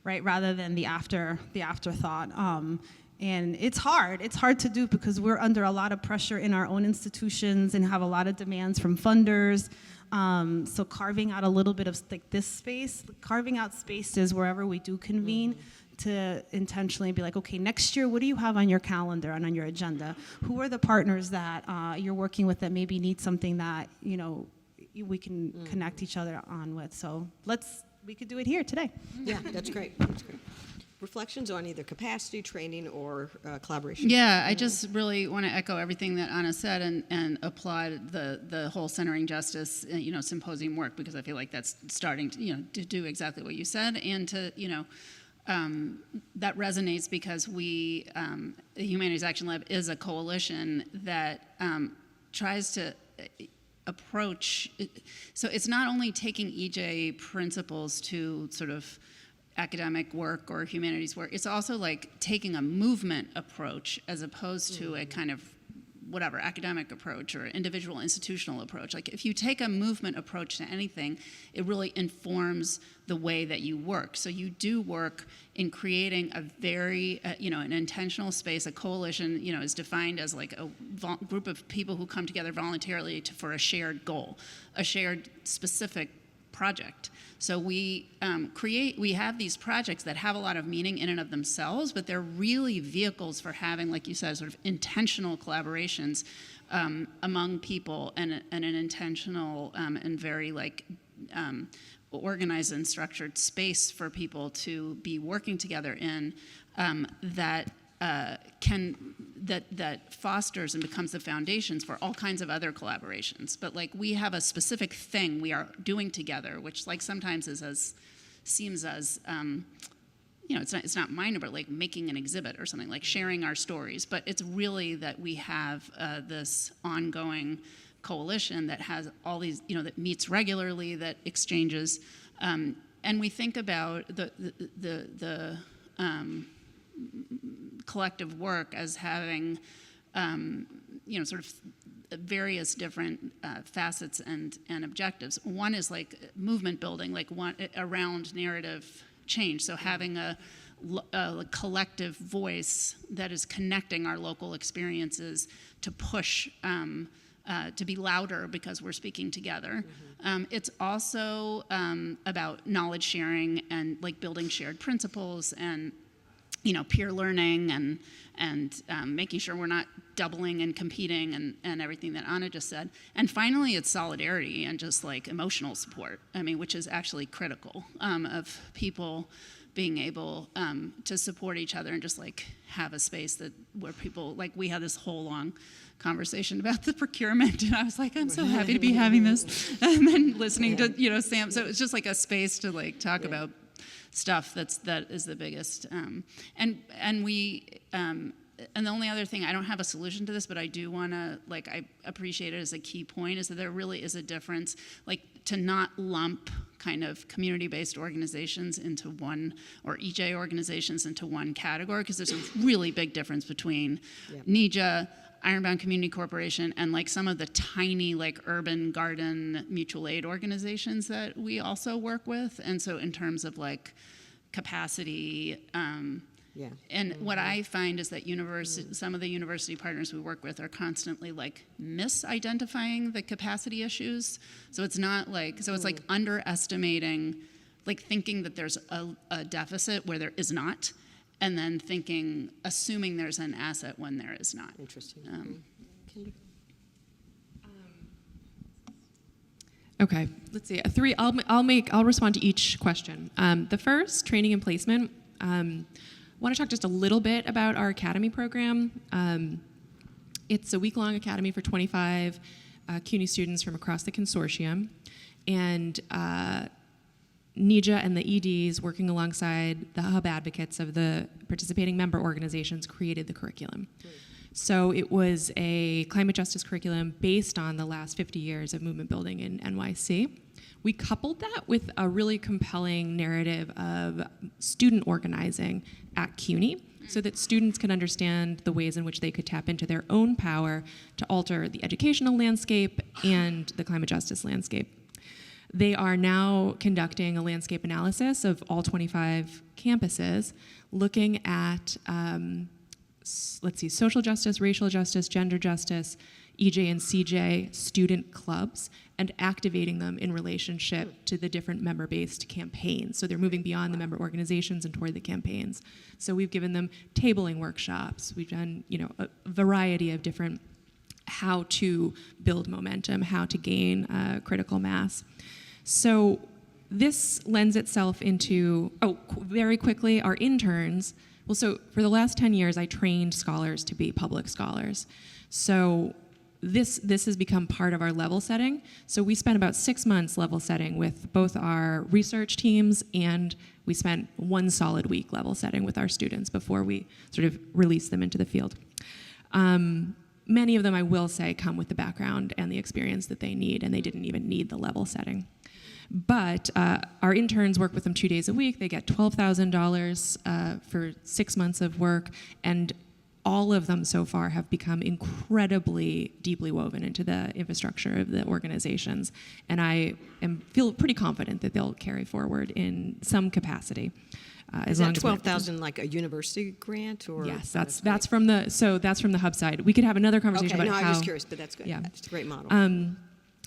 right, rather than the afterthought. And it's hard to do because we're under a lot of pressure in our own institutions and have a lot of demands from funders. So carving out a little bit of like this space, carving out spaces wherever we do convene to intentionally be like, okay, next year, what do you have on your calendar and on your agenda? Who are the partners that you're working with that maybe need something that, you know, we can connect each other on with? So we could do it here today. Yeah, that's great. That's great. Reflections on either capacity training or collaboration? Yeah, I just really want to echo everything that Anna said and applaud the whole Centering Justice, symposium work, because I feel like that's starting to, to do exactly what you said, and to, that resonates because we, the Humanities Action Lab is a coalition that tries to approach, so it's not only taking EJ principles to sort of academic work or humanities work, it's also like taking a movement approach as opposed to a kind of whatever academic approach or individual institutional approach. Like if you take a movement approach to anything, it really informs the way that you work. So you do work in creating a very, an intentional space. A coalition, is defined as like a group of people who come together voluntarily for a shared goal, a shared specific project. So we have these projects that have a lot of meaning in and of themselves, but they're really vehicles for having, like you said, sort of intentional collaborations among people and an intentional and very organized and structured space for people to be working together in that fosters and becomes the foundations for all kinds of other collaborations. But like we have a specific thing we are doing together, which like sometimes seems as it's not minor, but like making an exhibit or something, like sharing our stories. But it's really that we have this ongoing coalition that has all these, that meets regularly, that exchanges, and we think about the collective work as having, sort of various different facets and objectives. One is like movement building, like one around narrative change. So having a collective voice that is connecting our local experiences to push, to be louder because we're speaking together. It's also about knowledge sharing and like building shared principles and peer learning and making sure we're not doubling and competing and everything that Anna just said. And finally, it's solidarity and just like emotional support. Which is actually critical of people being able to support each other and just like have a space where people, like we had this whole long conversation about the procurement, and I was like, I'm so happy to be having this, and then listening to Sam. So it's just like a space to like talk about stuff that is the biggest, and the only other thing, I don't have a solution to this, but I do want to, I appreciate it as a key point, is that there really is a difference, like to not lump kind of community-based organizations into one, or EJ organizations into one category, because there's a really big difference between NEJA, Ironbound Community Corporation, and like some of the tiny like urban garden mutual aid organizations that we also work with. And so in terms of like capacity, and what I find is that some of the university partners we work with are constantly like misidentifying the capacity issues. So it's not like, it's like underestimating, like thinking that there's a deficit where there is not, and then assuming there's an asset when there is not. Interesting. Okay, let's see. I'll respond to each question. The first, training and placement. I want to talk just a little bit about our academy program. It's a week-long academy for 25 CUNY students from across the consortium, and NEJA and the EDs, working alongside the hub advocates of the participating member organizations, created the curriculum. So it was a climate justice curriculum based on the last 50 years of movement building in NYC. We coupled that with a really compelling narrative of student organizing at CUNY so that students could understand the ways in which they could tap into their own power to alter the educational landscape and the climate justice landscape. They are now conducting a landscape analysis of all 25 campuses, looking at, social justice, racial justice, gender justice, EJ and CJ student clubs, and activating them in relationship to the different member-based campaigns. So they're moving beyond the member organizations and toward the campaigns. So we've given them tabling workshops. We've done, a variety of different how to build momentum, how to gain critical mass. So this lends itself into, very quickly, our interns. Well, so for the last 10 years, I trained scholars to be public scholars. So this has become part of our level setting. So we spent about 6 months level setting with both our research teams, and we spent 1 solid week level setting with our students before we sort of release them into the field. Many of them, I will say, come with the background and the experience that they need, and they didn't even need the level setting. But our interns work with them 2 days a week. They get $12,000 for 6 months of work, and all of them so far have become incredibly deeply woven into the infrastructure of the organizations. And I feel pretty confident that they'll carry forward in some capacity. Is that 12,000 like a university grant, or? Yes, that's from the hub side. We could have another conversation about how. I was curious, but that's good. Yeah. That's a great model.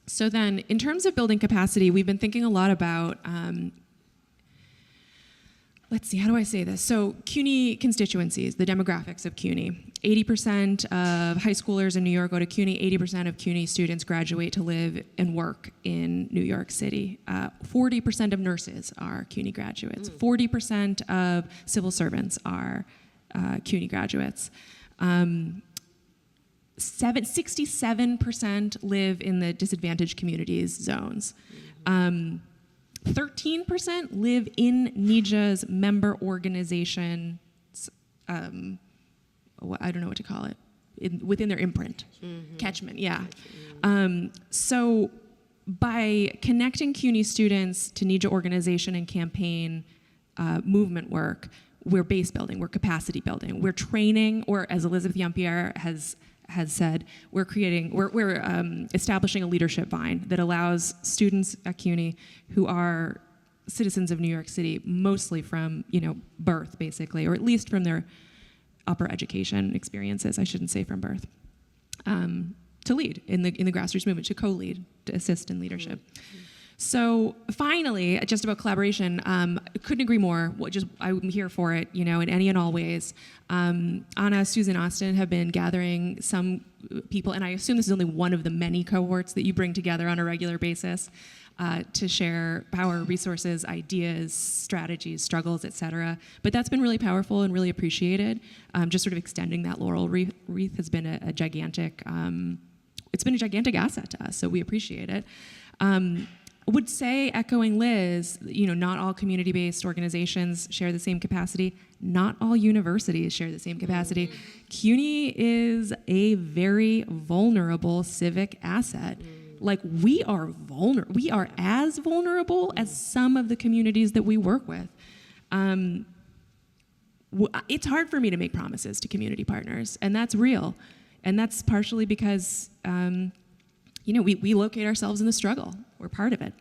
So then, in terms of building capacity, we've been thinking a lot about, how do I say this? So CUNY constituencies, the demographics of CUNY. 80% of high schoolers in New York go to CUNY. 80% of CUNY students graduate to live and work in New York City. 40% of nurses are CUNY graduates. 40% of civil servants are CUNY graduates. 67% live in the disadvantaged communities zones. 13% live in NEJA's member organization, I don't know what to call it, within their imprint. Catchment, yeah. So by connecting CUNY students to NEJA organization and campaign movement work, we're base building, we're capacity building, we're training, or as Elizabeth Yampierre has said, we're establishing a leadership vine that allows students at CUNY who are citizens of New York City, mostly from birth, basically, or at least from their upper education experiences. I shouldn't say from birth, to lead in the grassroots movement, to co-lead, to assist in leadership. So finally, just about collaboration, couldn't agree more. I'm here for it, in any and all ways. Anna, Susan, Austin have been gathering some people, and I assume this is only one of the many cohorts that you bring together on a regular basis to share power, resources, ideas, strategies, struggles, et cetera. But that's been really powerful and really appreciated. Just sort of extending that laurel wreath has been a gigantic, it's been a gigantic asset to us, so we appreciate it. I would say, echoing Liz, not all community-based organizations share the same capacity. Not all universities share the same capacity. CUNY is a very vulnerable civic asset. Like, we are as vulnerable as some of the communities that we work with. It's hard for me to make promises to community partners, and that's real. And that's partially because we locate ourselves in the struggle. We're part of it.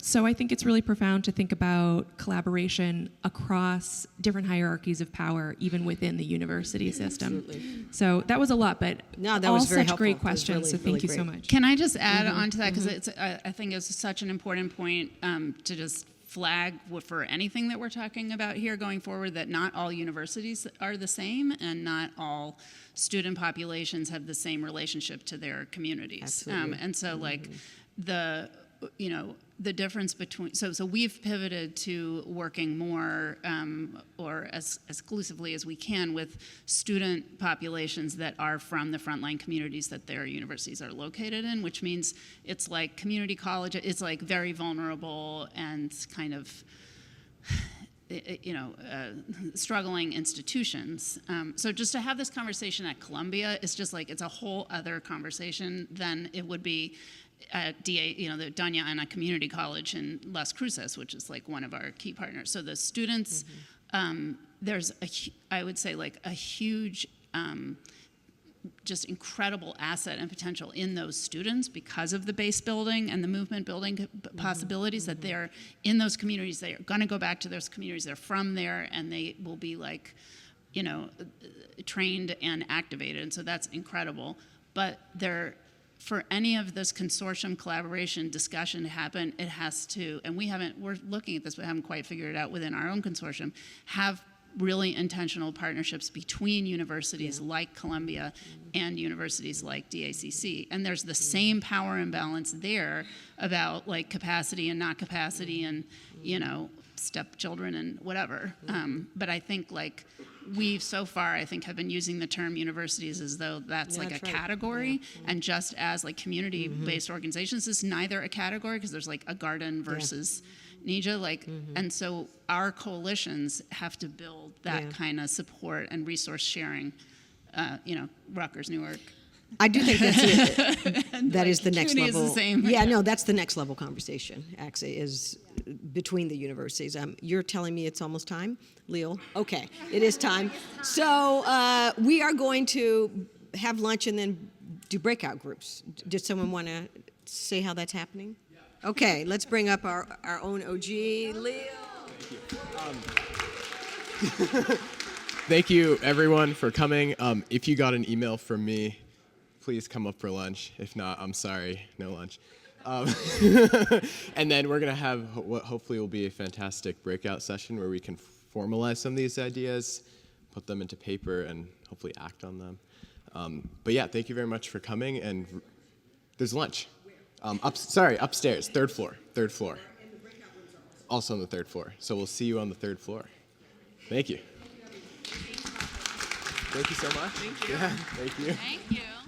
So I think it's really profound to think about collaboration across different hierarchies of power, even within the university system. Absolutely. So that was a lot, but that all was very such helpful. great That was questions, really, so thank really you so great. much. Can I just add on to that, because I think it's such an important point to just flag for anything that we're talking about here going forward, that not all universities are the same, and not all student populations have the same relationship to their communities. Absolutely. And so the difference between, so we've pivoted to working more or as exclusively as we can with student populations that are from the frontline communities that their universities are located in, which means it's like community college, it's like very vulnerable and kind of struggling institutions. So just to have this conversation at Columbia is just like, it's a whole other conversation than it would be at the Doña Ana Community College in Las Cruces, which is like one of our key partners. So the students, there's I would say like a huge, just incredible asset and potential in those students because of the base building and the movement building possibilities that they're in those communities. They are going to go back to those communities. They're from there, and they will be like, trained and activated. And so that's incredible. But for any of this consortium collaboration discussion to happen, it has to, and we're looking at this, but haven't quite figured it out within our own consortium, have really intentional partnerships between universities like Columbia and universities like DACC. And there's the same power imbalance there about like capacity and not capacity and, stepchildren and whatever. But I think like we've so far, I think, have been using the term universities as though that's like a category. And just as like community-based organizations is neither a category because there's like a garden versus NEJA, and so our coalitions have to build that kind of support and resource sharing, Rutgers, Newark. I do think that's it. That is the next CUNY level. is the same. Yeah, no, that's the next level conversation, actually, is between the universities. You're telling me it's almost time, Leo? Okay, it is time. So we are going to have lunch and then do breakout groups. Did someone want to say how that's happening? Okay, let's bring up our own OG, Leo. Thank you, everyone, for coming. If you got an email from me, please come up for lunch. If not, I'm sorry, no lunch. And then we're going to have what hopefully will be a fantastic breakout session where we can formalize some of these ideas, put them into paper, and hopefully act on them. But yeah, thank you very much for coming, and there's lunch. Upstairs, third floor. Also on the third floor. So we'll see you on the third floor. Thank you. Thank you so much. Thank you. Yeah, thank you. Thank you.